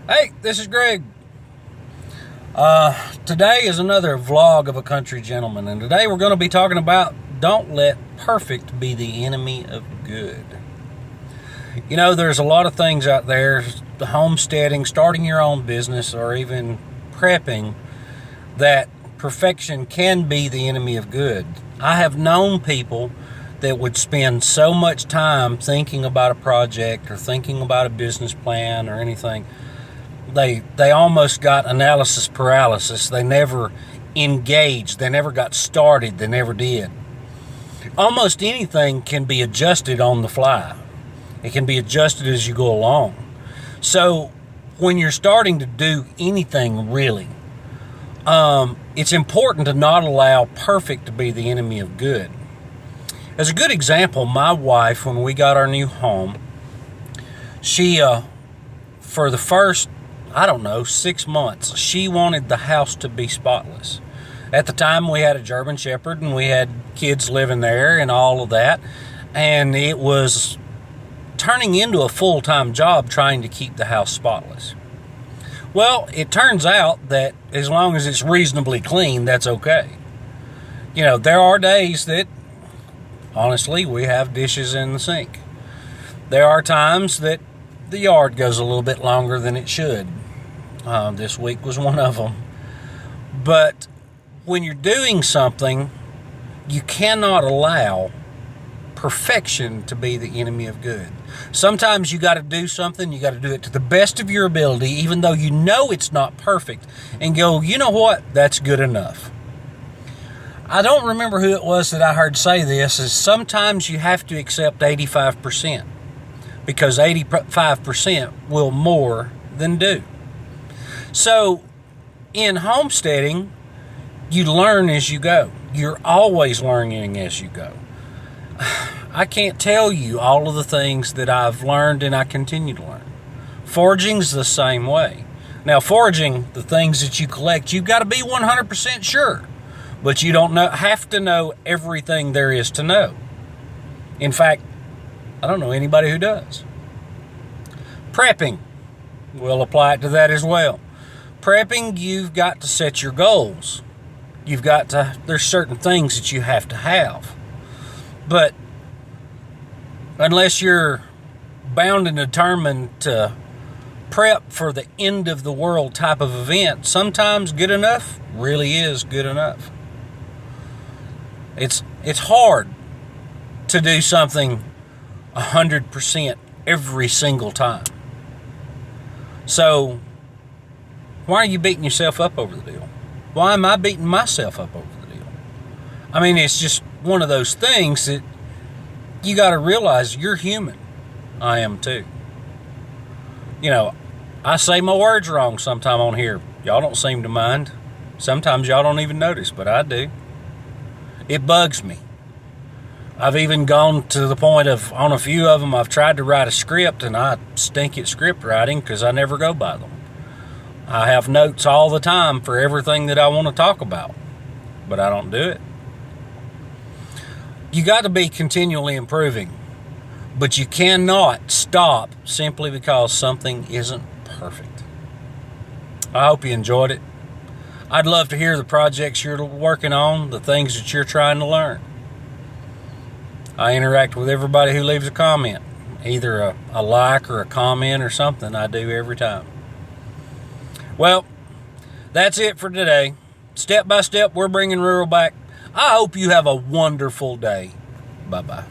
Hey, this is Greg. Today is another vlog of a country gentleman, and today we're going to be talking about don't let perfect be the enemy of good. You know, there's a lot of things out there, homesteading, starting your own business, or even prepping, that perfection can be the enemy of good. I have known people that would spend so much time thinking about a project or thinking about a business plan or anything. They almost got analysis paralysis. They never engaged. They never got started. They never did. Almost anything can be adjusted on the fly. It can be adjusted as you go along. So when you're starting to do anything really, it's important to not allow perfect to be the enemy of good. As a good example, my wife, when we got our new home, she, for the first 6 months, she wanted the house to be spotless. At the time, we had a German Shepherd and we had kids living there and all of that. And it was turning into a full-time job trying to keep the house spotless. Well, it turns out that as long as it's reasonably clean, that's okay. You know, there are days that, honestly, we have dishes in the sink. There are times that the yard goes a little bit longer than it should. This week was one of them. But when you're doing something, you cannot allow perfection to be the enemy of good. Sometimes you got to do something, you got to do it to the best of your ability, even though you know it's not perfect, and go, you know what, that's good enough. I don't remember who it was that I heard say this, is sometimes you have to accept 85%, because 85% will more than do. So in homesteading, you learn as you go. You're always learning as you go. I can't tell you all of the things that I've learned and I continue to learn. Forging's the same way. Now, forging, the things that you collect, you've got to be 100% sure. But you don't have to know everything there is to know. In fact, I don't know anybody who does. Prepping, we'll apply it to that as well. Prepping, you've got to set your goals. There's certain things that you have to have. But unless you're bound and determined to prep for the end of the world type of event, sometimes good enough really is good enough. It's hard to do something 100% every single time. So why are you beating yourself up over the deal? Why am I beating myself up over the deal? I mean, it's just one of those things that you got to realize you're human. I am too. You know, I say my words wrong sometime on here. Y'all don't seem to mind. Sometimes y'all don't even notice, but I do. It bugs me. I've even gone to the point of, on a few of them, I've tried to write a script and I stink at script writing because I never go by them. I have notes all the time for everything that I want to talk about, but I don't do it. You got to be continually improving, but you cannot stop simply because something isn't perfect. I hope you enjoyed it. I'd love to hear the projects you're working on, the things that you're trying to learn. I interact with everybody who leaves a comment, either a like or a comment or something. I do every time. Well, that's it for today. Step by step, we're bringing rural back. I hope you have a wonderful day. Bye-bye.